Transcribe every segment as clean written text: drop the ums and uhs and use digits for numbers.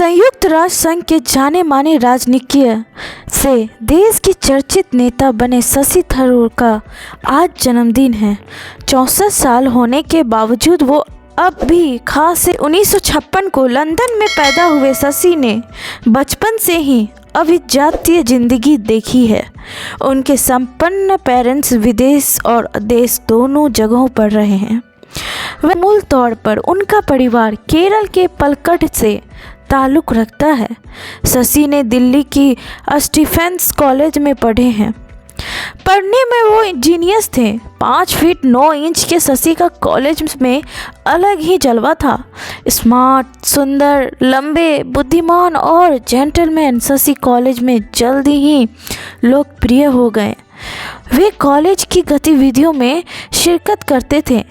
संयुक्त राष्ट्र संघ के जाने माने राजनीतिज्ञ से देश के चर्चित नेता बने शशि थरूर का आज जन्मदिन है। 64 साल होने के बावजूद वो अब भी खास है। 1956 को लंदन में पैदा हुए शशि ने बचपन से ही अभिजातीय जिंदगी देखी है। उनके संपन्न पेरेंट्स विदेश और देश दोनों जगहों पर रहे हैं। वह मूल तौर पर उनका परिवार केरल के पलक्कड से ताल्लुक़ रखता है। शशि ने दिल्ली की स्टीफेंस कॉलेज में पढ़े हैं। पढ़ने में वो इंजीनियर्स थे। 5 फीट 9 इंच के शशि का कॉलेज में अलग ही जलवा था। स्मार्ट, सुंदर, लंबे, बुद्धिमान और जेंटलमैन शशि कॉलेज में जल्दी ही लोकप्रिय हो गए। वे कॉलेज की गतिविधियों में शिरकत करते थे।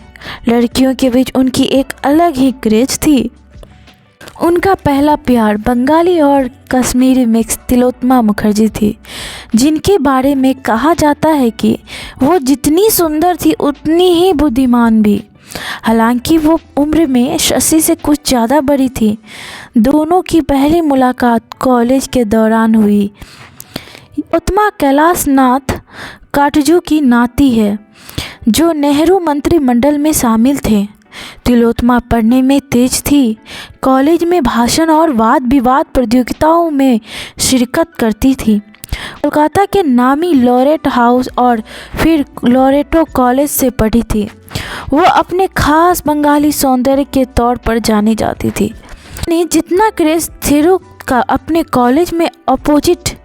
लड़कियों के बीच उनकी एक अलग ही क्रेज थी। उनका पहला प्यार बंगाली और कश्मीरी मिक्स तिलोत्तमा मुखर्जी थी, जिनके बारे में कहा जाता है कि वो जितनी सुंदर थी उतनी ही बुद्धिमान भी। हालांकि वो उम्र में शशि से कुछ ज़्यादा बड़ी थी। दोनों की पहली मुलाकात कॉलेज के दौरान हुई। उत्तमा कैलाश नाथ काटजू की नाती है, जो नेहरू मंत्रिमंडल में शामिल थे। तिलोत्तमा पढ़ने में तेज थी। कॉलेज में भाषण और वाद विवाद प्रतियोगिताओं में शिरकत करती थी। कोलकाता के नामी लॉरेट हाउस और फिर लोरेटो कॉलेज से पढ़ी थी। वो अपने खास बंगाली सौंदर्य के तौर पर जानी जाती थी। जितना क्रेज थेरू का अपने कॉलेज में अपोजिट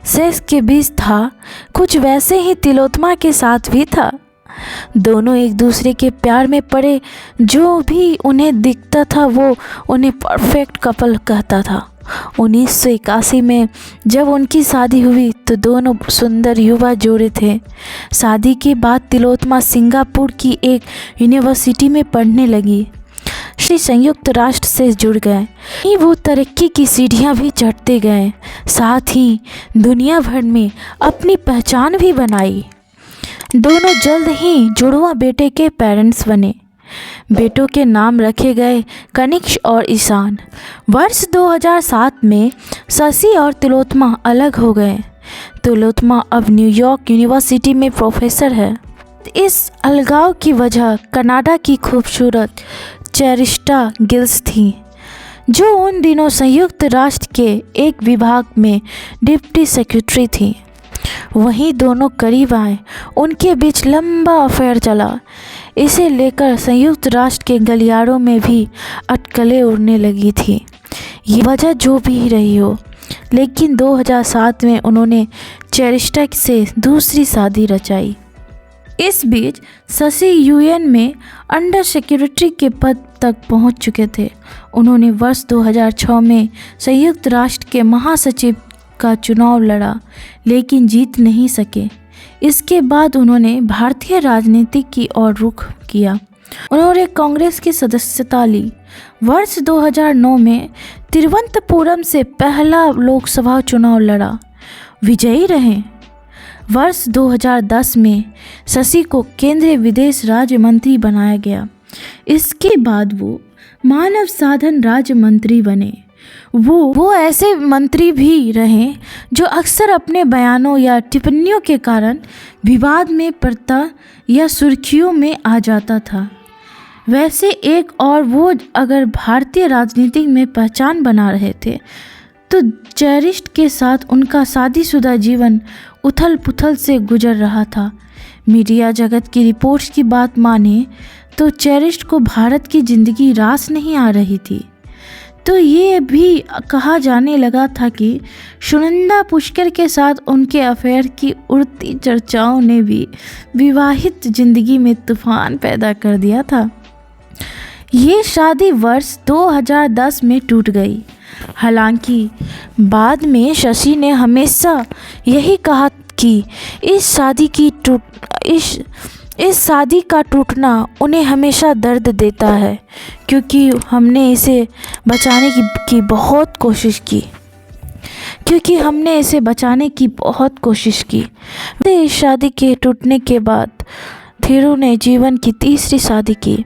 सेक्स के बीच था, कुछ वैसे ही तिलोत्तमा के साथ भी था। दोनों एक दूसरे के प्यार में पड़े। जो भी उन्हें दिखता था वो उन्हें परफेक्ट कपल कहता था। 1981 में जब उनकी शादी हुई तो दोनों सुंदर युवा जोड़े थे। शादी के बाद तिलोत्तमा सिंगापुर की एक यूनिवर्सिटी में पढ़ने लगी। श्री संयुक्त राष्ट्र से जुड़ गए। वो तरक्की की सीढ़ियां भी चढ़ते गए, साथ ही दुनिया भर में अपनी पहचान भी बनाई। दोनों जल्द ही जुड़वा बेटे के पेरेंट्स बने। बेटों के नाम रखे गए कनिष्क और ईशान। वर्ष 2007 में शशि और तिलोत्तमा अलग हो गए। तिलोत्तमा अब न्यूयॉर्क यूनिवर्सिटी में प्रोफेसर है। इस अलगाव की वजह कनाडा की खूबसूरत चेरिस्टा गिल्स थी, जो उन दिनों संयुक्त राष्ट्र के एक विभाग में डिप्टी सेक्रेटरी थी। वहीं दोनों करीब आए। उनके बीच लंबा अफेयर चला। इसे लेकर संयुक्त राष्ट्र के गलियारों में भी अटकलें उड़ने लगी थी। ये वजह जो भी रही हो, लेकिन 2007 में उन्होंने चेरिस्टा से दूसरी शादी रचाई। इस बीच शशि यूएन में अंडर सेक्रेटरी के पद तक पहुंच चुके थे। उन्होंने वर्ष 2006 में संयुक्त राष्ट्र के महासचिव का चुनाव लड़ा, लेकिन जीत नहीं सके। इसके बाद उन्होंने भारतीय राजनीति की ओर रुख किया। उन्होंने कांग्रेस की सदस्यता ली। वर्ष 2009 में तिरुवनंतपुरम से पहला लोकसभा चुनाव लड़ा, विजयी रहे। वर्ष 2010 में शशि को केंद्रीय विदेश राज्य मंत्री बनाया गया। इसके बाद वो मानव साधन राज्य मंत्री बने। वो ऐसे मंत्री भी रहे जो अक्सर अपने बयानों या टिप्पणियों के कारण विवाद में पड़ता या सुर्खियों में आ जाता था। वैसे एक और वो अगर भारतीय राजनीति में पहचान बना रहे थे, तो चेरिस्ट के साथ उनका शादीशुदा जीवन उथल पुथल से गुजर रहा था। मीडिया जगत की रिपोर्ट्स की बात माने तो चेरिस्ट को भारत की ज़िंदगी रास नहीं आ रही थी। तो ये भी कहा जाने लगा था कि सुनंदा पुष्कर के साथ उनके अफेयर की उड़ती चर्चाओं ने भी विवाहित जिंदगी में तूफान पैदा कर दिया था। ये शादी वर्ष 2010 में टूट गई। हालांकि बाद में शशि ने हमेशा यही कहा कि इस शादी का टूटना उन्हें हमेशा दर्द देता है, क्योंकि हमने इसे बचाने की बहुत कोशिश की। इस शादी के टूटने के बाद थेरू ने जीवन की तीसरी शादी की।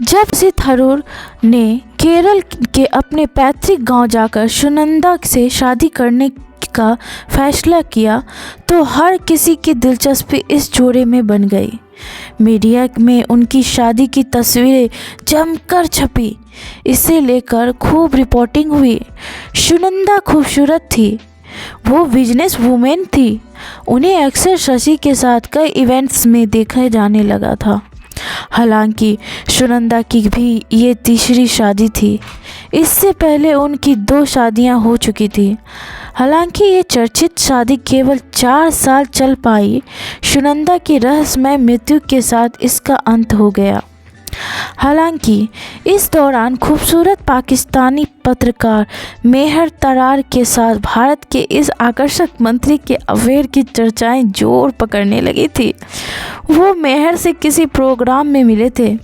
जब शशि थरूर ने केरल के अपने पैतृक गांव जाकर सुनंदा से शादी करने का फैसला किया तो हर किसी की दिलचस्पी इस जोड़े में बन गई। मीडिया में उनकी शादी की तस्वीरें जमकर छपी। इसे लेकर खूब रिपोर्टिंग हुई। सुनंदा खूबसूरत थी, वो बिजनेस वूमेन थी। उन्हें अक्सर शशि के साथ कई इवेंट्स में देखा जाने लगा था। हालांकि सुनंदा की भी ये तीसरी शादी थी। इससे पहले उनकी 2 शादियां हो चुकी थी। हालांकि ये चर्चित शादी केवल 4 साल चल पाई। सुनंदा की रहस्यमय मृत्यु के साथ इसका अंत हो गया। हालांकि इस दौरान खूबसूरत पाकिस्तानी पत्रकार मेहर तरार के साथ भारत के इस आकर्षक मंत्री के अफेयर की चर्चाएं जोर पकड़ने लगी थी। वो मेहर से किसी प्रोग्राम में मिले थे।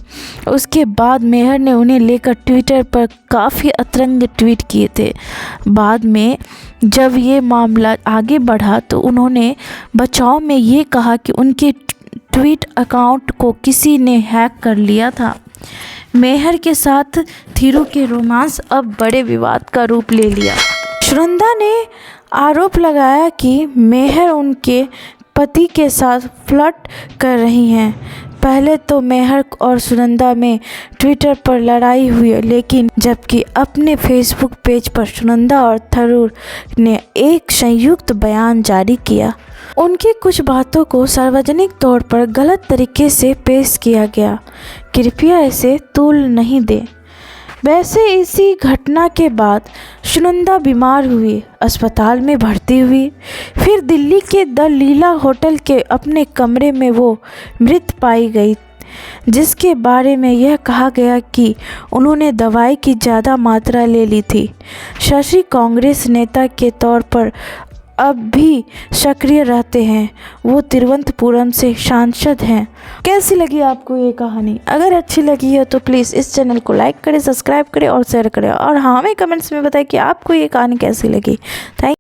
उसके बाद मेहर ने उन्हें लेकर ट्विटर पर काफ़ी अतरंग ट्वीट किए थे। बाद में जब ये मामला आगे बढ़ा तो उन्होंने बचाव में ये कहा कि उनके ट्वीट अकाउंट को किसी ने हैक कर लिया था। मेहर के साथ थिरू के रोमांस अब बड़े विवाद का रूप ले लिया। सुनंदा ने आरोप लगाया कि मेहर उनके पति के साथ फ्लर्ट कर रही हैं। पहले तो मेहर और सुनंदा में ट्विटर पर लड़ाई हुई, लेकिन जबकि अपने फेसबुक पेज पर सुनंदा और थरूर ने एक संयुक्त बयान जारी किया। उनकी कुछ बातों को सार्वजनिक तौर पर गलत तरीके से पेश किया गया, कृपया इसे तूल नहीं दें। वैसे इसी घटना के बाद सुनंदा बीमार हुई, अस्पताल में भर्ती हुई। फिर दिल्ली के द लीला होटल के अपने कमरे में वो मृत पाई गई, जिसके बारे में यह कहा गया कि उन्होंने दवाई की ज़्यादा मात्रा ले ली थी। शशि कांग्रेस नेता के तौर पर अब भी सक्रिय रहते हैं। वो तिरुवनंतपुरम से सांसद हैं। कैसी लगी आपको ये कहानी? अगर अच्छी लगी है तो प्लीज़ इस चैनल को लाइक करें, सब्सक्राइब करें और शेयर करें। और हाँ, हमें कमेंट्स में बताएं कि आपको ये कहानी कैसी लगी। थैंक